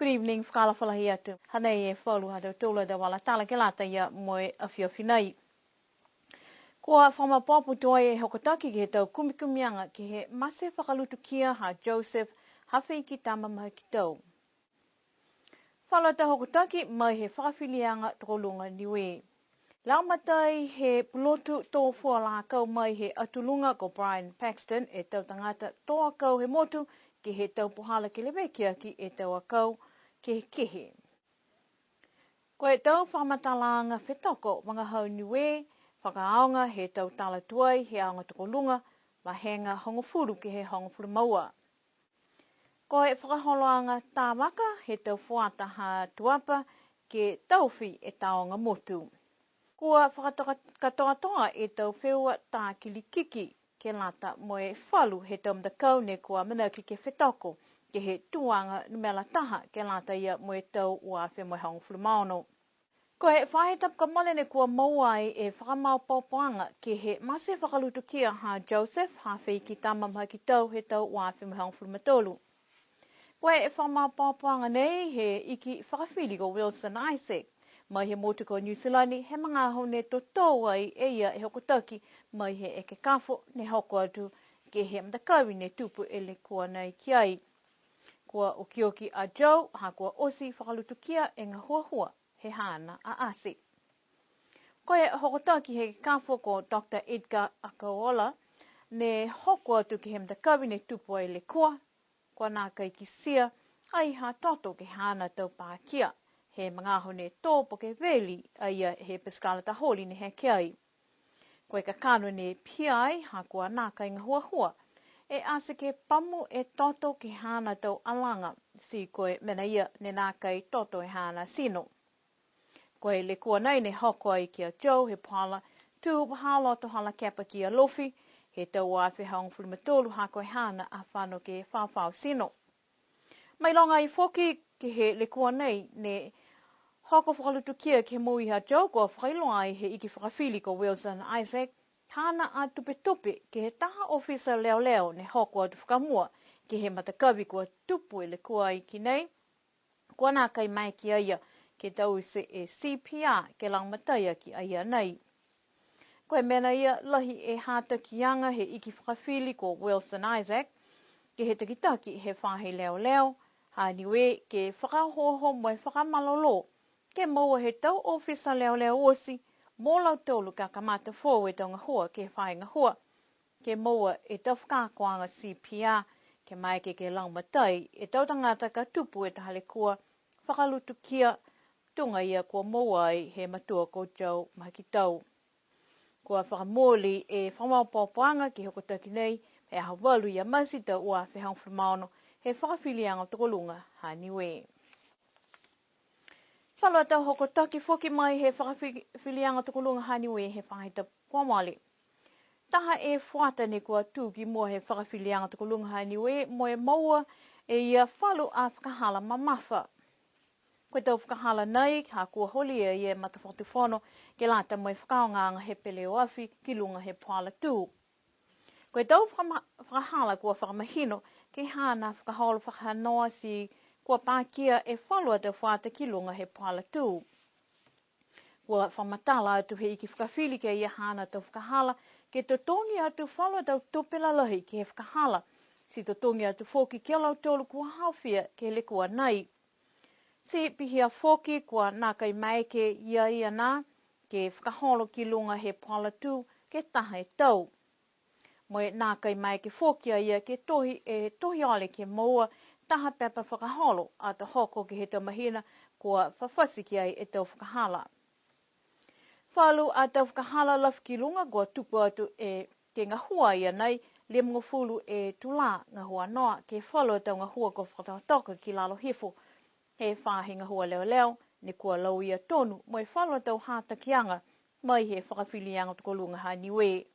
Good evening, whakalawhalahi atu. Hanei e whalu hata tūla da wala tala ke lata ia moe a whiawhinai. Kua whamapopu toa e hokotaki ki he tau kumikumianga ki he mase whakalutu kia ha Joseph hawhi ki tama mahi ki tau. Whalata hokotaki mai he whakawhilianga tokolunga niwe. Lau matai he pulotu tō fua la kau mai he atulunga ko Brian Paxton e tau tangata toa kau he motu ki he tau puhala ki lewekia ki e tau a kau ki he kehe. Ko e tau whamatalanga whetoko mga hau niwe, whakaaonga he tau tala tuai he aonga tokolunga, ma henga hongofuru ki he hongofuru maua. Ko e whakaholoanga tā waka he tau fuata ha tuapa ke tauwhi e taonga motu. Kua whakatoa e tau wheua tā kilikiki ke lata moe whalu he tau mtakau ne kua manaki ke whetoko ke he tuanga numela taha ke lata ia moe tau ua whe moe hongofuru maono. Ko he whahitap ka malene kua mauai e whakamau paupoanga ke he mase whakalutu kia ha Joseph ha whi ki tama maha ki tau he tau ua whe moe hongofuru matolu. Ko he whakamau paupoanga nei he iki whakawhili ko Wilson Isaac. Mai he motu ko New Zealand he mga aho ne to tau ai e ia e hokotaki mai he eke kafo ne hoko atu ke he mtakawi ne tupu ele kua nei ki ai. Kua ukioki a Joe ha kua osi whakalutu kia e ngā huahua he hana a ase. Ko e hokotaki he kafo ko Dr. Edgar Akaola ne hoko atu ke he mtakawi ne tupu ele kua nā kai ki sia ai ha toto ke hana tau pākia. He mga hone tōpo ke veli ai he Pascala Taholi ne he kiai. Koe ka kano ne piai ha kua nā kai ngā huahua. E ase ke pamu e toto ke hana tau alanga si koe mena ia ne nā kai toto e hana sino. Koe le kua nei ne hoko ai ki a Joe he pala tūpa halo to hala kepa ki a lofi he tau a whi hongofuru matolu ha koe hana a whano ke whawhau sino. Mai longa i foki ki he le kua nei ne hoko whakalutu kia ke mui ha Joe kua whailoa ai he iki whakawhili ko Wilson Isaac, hana a tupe ke he taha ofisa leo ne hoko atu whakamua ke he matakawi kua tupu e le kua i ki nei, kua nā kai mai ki aia ke tau se e CPR ke langmataia ki aia nei. Koe mena ia lahi e hata ki anga he iki whakawhili ko Wilson Isaac, ke he takitaki he whahe leo, ha niwe ke whakahoho moe whakamalolo, ke maua he tau ofisa leo osi, mō lau tolu ka kamata fōu e tau ngahua ke whae ngahua, ke maua e tau whakakoanga CPR, ke mai ke langmatai, e tau tangata ka tupu e tahale kua, whakalutu kia, tunga ia kua maua ai he matua ko Joe mahi ki tau. Kua whakamōli e whamaupopoanga ki hokotaki nei, he aha walu ia masi tau ua whi hongofuru maono, he whakawhilianga tokolunga ha niwe. Whalua tau hokotaki foki mai he whakawhilianga tokolunga ha niwe he whahita puamale. Taha e whuata ne kua tūki mua he whakawhilianga tokolunga ha niwe moe maua e ia whalu a whakahala mamafa. Koe tau whakahala nei ha kua holi e ia matawhatuwhono ke lata moe whakaonganga he pele o awhi ki lunga he puala tū. Koe tau whakahala kua whakamahino ke hana whakaholo whakahanoa si kua pākia e whalua tau whata ki lunga he puala tū. Kua whamatala atu he iki whakawhili ke ia hana tau whakahala ke totongi atu whalua tau tupela lahi ke he whakahala si totongi atu foki ke lau tolu kua hawhia ke le kua nei. Si pihia foki kua nā kai maike ia nā ke whakaholo ki lunga he puala tū ke taha e tau. Moe nā kai maike foki ia ke tohi ale ke maua taha pepa whakaholo a ta hoko ki he tau mahina kua whawhasi ki ai e tau whakahala. Whalu a tau whakahala laf ki lunga kua tupu atu e ke ngahua ia nei le mga fulu e tula ngahua noa ke whalu a tau ngahua kua whakatawatoka ki lalo hifo he whahe ngahua leo ne kua lau ia tonu moe whalu a tau hata kianga mai he whakawhilianga tokolunga ha niwe.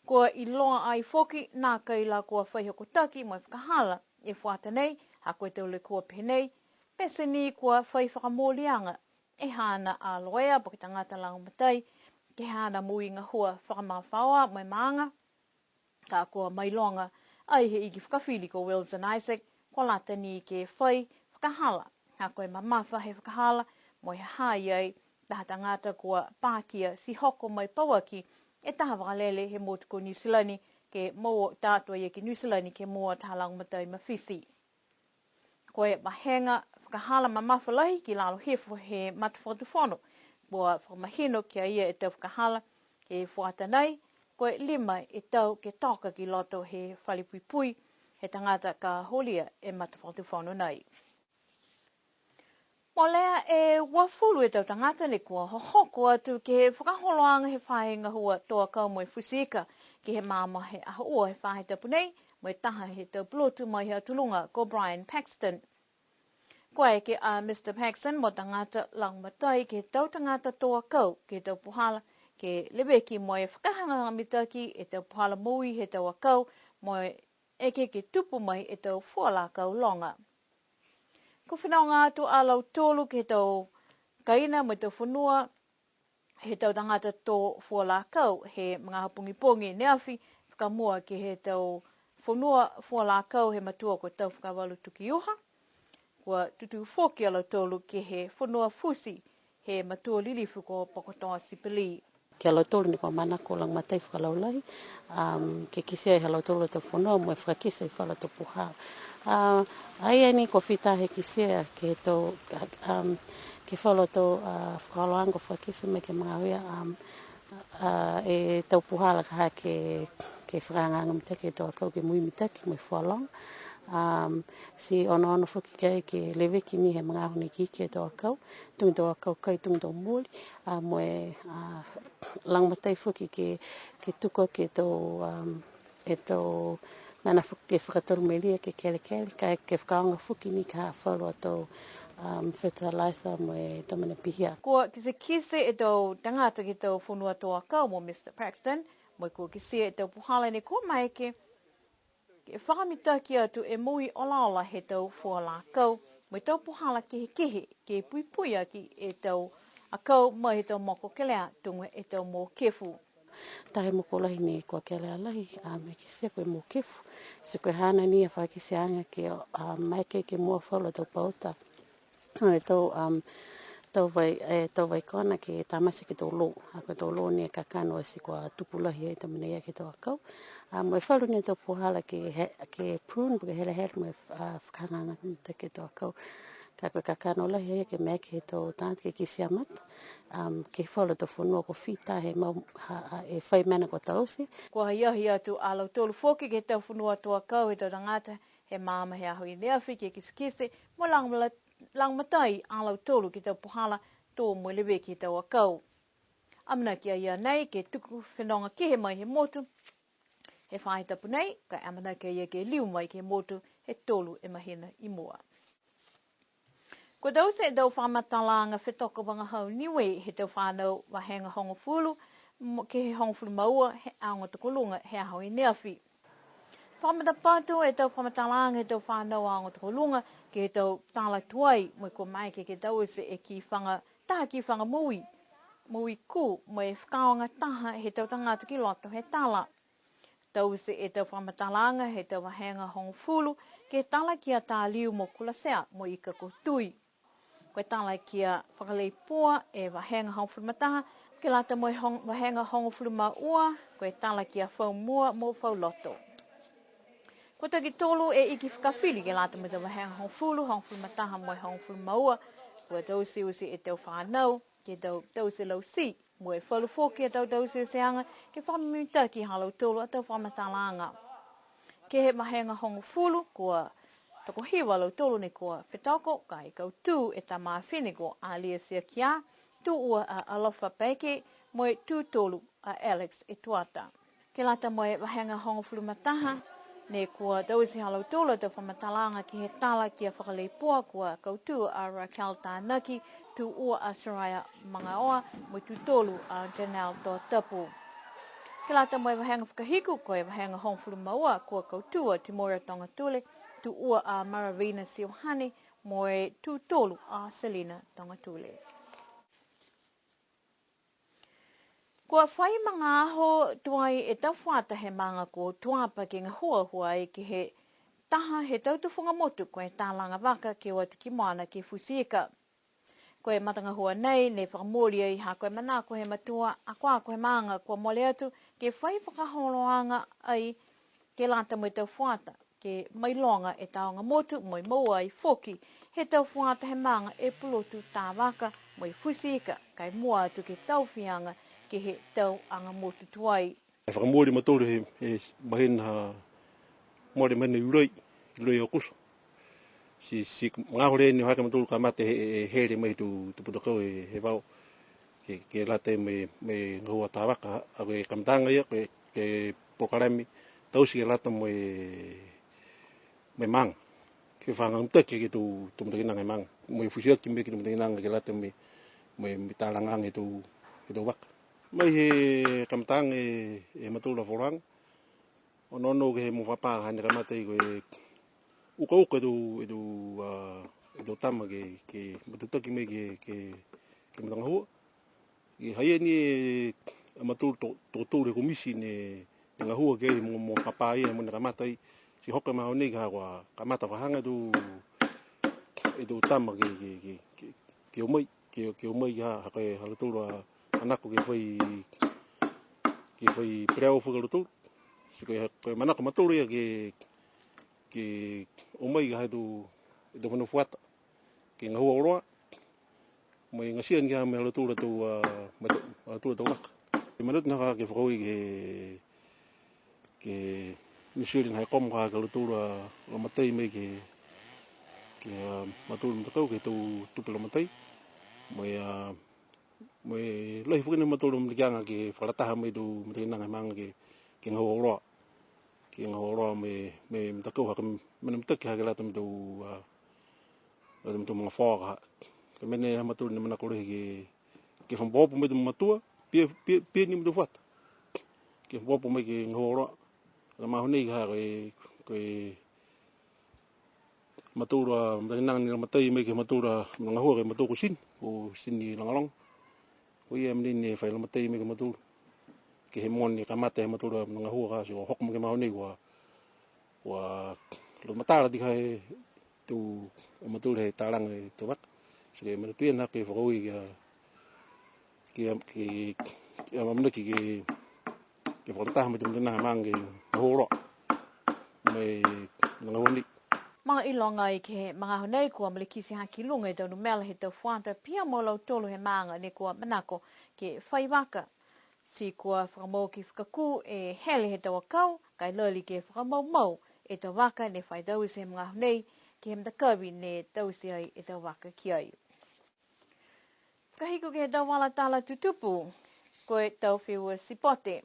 Kua i loa ai foki nā kai la kua whaihokotaki moe whakahala e whata nei, ha koe tau le kua penei, pese ni kua whai whakamōlianga, e hana a loea po ki tangata langmatai, ke hana mui ngahua whakamawhaoa mai maanga, ka kua mailonga ai he iki whakawhili ko Wilson Isaac, kua lata ni ke whai whakahala. Ha koe mamafa he whakahala mo he haiai taha tangata kua pākia si hoko mai pauaki e taha wakalele he motu ko New Zealand ke mo tātua ia ki New Zealand ke mua taha langmatai mawhisi. Koe mahenga whakahala mamafa lahi ki lalo hefo he matawhatuwhono. Bua whakamahino kia ia e tau whakahala ke whatanai. Koe lima e tau ke toka ki loto he whalipuipui he tangata ka holia e matawhatuwhono nei. Mo lea e wafulu e tau tangata ne kua hohoko atu ke he whakaholoanga he whahenga hua toa kau mo e fusika ki he māma he aha ua he whahe tapu nei mo e taha he tau plotu mai he atulunga ko Brian Paxton. Koe ke Mr. Paxton mo tangata langmatai ke tau tangata toa kau ke tau puhala ke leweki mo e whakahanga mitaki e tau puhala mui he tau akau mo e ke tupu mai e tau fuala kau longa. Ko whinaunga atu a lau tōlu ke tau kaina mo tau whanua he tau tangata tō fuala kau he mga hapungipongi neafi whakamua ke he tau whanua fuala kau he matua ko tau whakawalu tuki uha. Kua tutu whoki a lau tōlu ke he whanua fusi he matua lilifu ko Pokotoa Sipili. Ke lau tōlu ni kua mana ko lang matai whakalaulahi. Ke kisia e lau tōlu tau whanua mo e whakakisa i whala tau puha. Aia ni ko whita he kisia ke tau ke whala tau whakaloanga whakakisa me ke mga hea e tau puhala ka ke whakanganga mitaki e tau akau ke mui mitaki mo e whalong. Si ono whuki kai ke leweki ni he mga honi kiki e tau akau. Tungi tau akau kai tungi tau muli. Mo e langmatai whuki ke tuko ke tau mana whuki ke whakatoru me lia ke kele kai ke whakaonga whuki ni ka whalua tau fertilizer mo e tamana pihia. Kua kise e tau tangata ki tau whanua tau akau mo Mr. Paxton. Mo kua kise e tau puhala ni kua mai ke whakamitaki atu e mui olaola he tau fuala kau. Mo tau puhala kehe ke pui aki e tau akau mai he tau moko kelea tunga e tau mō kefu. Tahe moko lahi ni kua kelea lahi me kisia koe mō kefu. Se koe hana ni a whakisi anga ke mai ke mua whaula tau pauta. E tau vai kona ke tamasi ke tau lō. Koe tau lō ni e kakano e si kua tupulahi e tamina ia ke tau akau. Mo e whalu ni tau puhala ke prune, buke hele mo e whakanganga mita ke tau akau. Ka koe kakano lahi e ke mea ke tau tāti ke kisi amat. Ke whalu tau whanua ko whita he mau e whai mana ko tau si. Kua hiahi atu a lau tōlu whoki ke tau whanua tau akau e tau tangata he māma he ahui neawi ke kisikise mo langmatai a lau tōlu ke tau puhala tō mo lewe ke tau akau. Amana kia ia nei ke tuku whenonga kehe mai he motu. He whae tapu nei, ka amana kia ia ke liu mai ke motu he tōlu e mahina i mua. Ko tau se tau whamatalanga whetoko wanga hau niwe he tau whanau wahenga hongo fulu ke he hongo fulu maua he aonga tukulunga he aho i neawhi. Whamatapatu e tau whamatalanga he tau whanau aonga tukulunga ke he tau tala tuai mo ko mai ke tau se e ki whanga taha ki whanga mui ku mo e whakaonga taha he tau tangata ki loto he tala. Tau se e tau whamatalanga he tau wahenga hongo fulu ke tala ki a tā liu mo kulasea mo i ka kutui. Koe tala ki a whakalei pua e wahenga hongo fulu mataha ke lata mo wahenga hongo fulu maua koe tala ki a whau mua mo whau loto. Ko taki tolu e iki whakawhili ke lata mo te wahenga hongo fulu mataha mo hongo fulu maua kua tau se usi e tau whanau ke tau se lau si. Mo e whalu whoki a tau se seanga ke whamimita ki halau tolu a tau whamatalanga. Ke he mahenga hongo fulu kua tako hiwa lau tolu ni kua whetako ka i kau tū e ta maa wheniko a lia sia kia tū ua a alofa peke mo e tū tolu a Alex e tuata. Ke lata mo e mahenga hongo fulu mataha ne kua tau se halau tolu a tau whamatalanga ki he tala ki a whakaleipua kua kau tū a Raquel Tānaki tu ua a Soraya Mangaoa mo tu tolu a Janelle Toa Tapu. Ke lata mo e wahenga whakahiku ko e wahenga hongfulu maua kua kautua Timora Tongatule tu ua a Maravina Siohane mo e tu tolu a Selina Tongatule. Kua whai mga aho tuai e tawhata he manga ko tuapa ki ngā hua e ki he taha he tau tu whunga motu koe tālanga waka ke watu ki moana ke fusika. Koe matanga hua nei, ne whakamori ai ha koe mana ko he matua, a koa ko he maanga kua mole atu, ke whai whakaholoanga ai ke lata mo tau whuata, ke mailonga e taonga motu, moi maua ai foki, he tau whuata he maanga e pulotu tā waka, moi fusika, kai mua atu ke tau whianga, ke he tau anga motu tuai. E whakamori matore he mahina mori mene urei o kuso. Si ngahore ni haka matore ka mate he here mai tu putakau he wau. Ke late me ngahua tā waka, a koe kamatanga ia, ke pokarami, tausi ke lata mo me manga. Ke whanga mtake ke tu mtakinanga e manga. Mo fusiaki me ke tu mtakinanga ke late me talangang e tu waka. Mai he kamatanga e matore forang. O nono ke he mo whapaa hane kamata i koe uka e tu tama ke matutaki me ke matanga hua. I haia ni a maturu tōtore komisi ne ngahua ke mo whapaa ia mo na kamata i si hoka maho nei ka kamata whahanga e tu tama ke omai ha koe halaturu anako ke whai preau whakaluturu. Koe manako matoro ia ke omai ka haitu whanu whuata ke ngahua oroa mo i ngasia ni ha me alatura tau waka. Ke manut naka ke whakaui ke Nisurin hai komo ka alatura lamatai me ke maturu mtakau ke tau tupe lamatai mo i lahi whukina maturu mtakianga ke whalataha me tu mtakinanga manga ke ngahua oroa. Ki ngā horoa me mtakau haka mene mtaki hake lata me tau mga whāka. Ke mene hamaturu ni mana korehi ke whampopo me tu matua, pia ni me tu whata. Ke whampopo me ke ngā horoa. Ka maho nei ka koe matura mtakinanga ni lamatai me ke matura mga hua ke matoko sin, o sin ni langalong. Ko ia mene ni whai lamatai me ke matura. Ke he moni ka mate he matura mga hua ka si o hokmo ke maho nei wa lo matara di kai tu matura he taranga e tu waka. So ke mana tuia na ke whakaui ke mamnaki ke whakataha me tu mtinaha mange horo me mga hua nei. Mga ilonga i ke mga honei kua malikisi haki lunga i taunu mela he tau whuanta pia mo lau tolu he maanga ne kua manako ke whai waka. Si kua whakamau ki whakaku e hele he tau akau, kai loli ke whakamau e tau waka ne whai tausi he mga honei ki he mtakawi ne tausi ai e tau waka ki ai. Kahiko ke he tau wala tala tutupu, koe tau whiua sipote.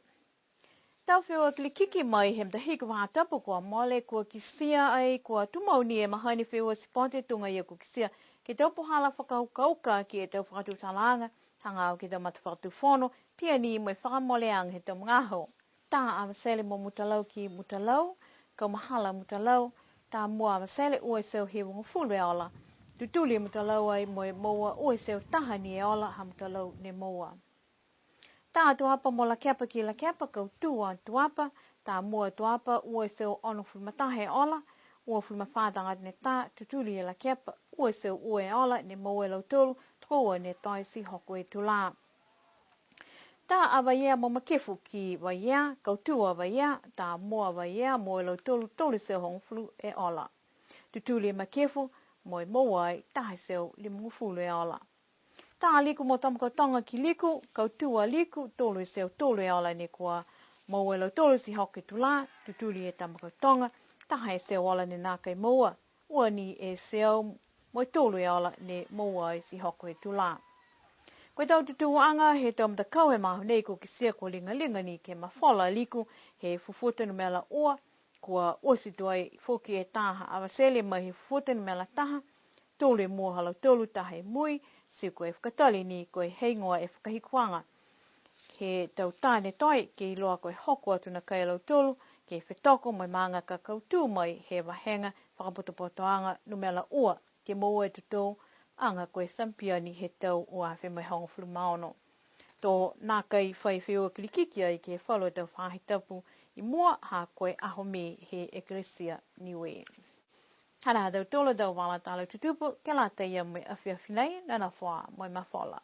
Tau whiua klikiki mai he mtahiko wahatapu kua mole kua kisia ai kua tumauni e mahani whiua sipote tunga ia kua kisia ke tau pohala whakaukauka ki e tau whakatutalaanga, hanga au ke tau matawhakatu whono, pia ni mo whakamoleang he tau ngaho. Tā awasele mo mutalau ki mutalau, kau mahala mutalau, tā mua awasele ue seu he wangufulu e ola. Tutuli mutalau ai mo e moa ue seu taha ni e ola ha mutalau ne moa. Tā tuapa mo la kepa ki la kepa kau tua tuapa, tā mua tuapa ue seu ono fulmatahe e ola, ue fulmafātangat ne tā tutuli e la kepa, ue seu ue e ola ne moa e lautulu, toa ne toi si hoko e tula. Tā awaiea mo makefu ki waiea, kautua waiea, tā mua waiea mo e lautulu tolu seu hongfulu e ola. Tutuli e makefu mo e moai tahe seu limungufulu e ola. Tā liku mo tamakautonga ki liku, kautua liku tolu e seu tolu e ola ne kua mo e lautulu si hoko e tula, tutuli e tamakautonga, tahe e seu ola ne nākai moa, ua ni e seu mo e tolu e ola ne moai si hoko e tula. Koe tau tutuanga he tau mtakau he maho nei ko kisia ko linga ni ke mawhola liku he fufutanu mela ua kua osituai foki e taha awasele mai he fufutanu mela taha tolu e mua halau tolu taha e mui si koe whakatali ni koe heingoa e whakahikuanga. He tau tāne toi ke iloa koe hoko atu na kai lau tolu ke whetoko mai maanga ka kautu mai he wahenga whakapotopotoanga numela ua ke mua e tutou anga koe sampiani he tau o awhi mai hongofulu maono. to nā kai whai whio kirikikia I ke whalo tau whahitapu I mua ha koe ahome he eklesia niwe. Hana tau tola tau wala tala tutupu ke la teia me awhiawhinei nana wha moi mawhala.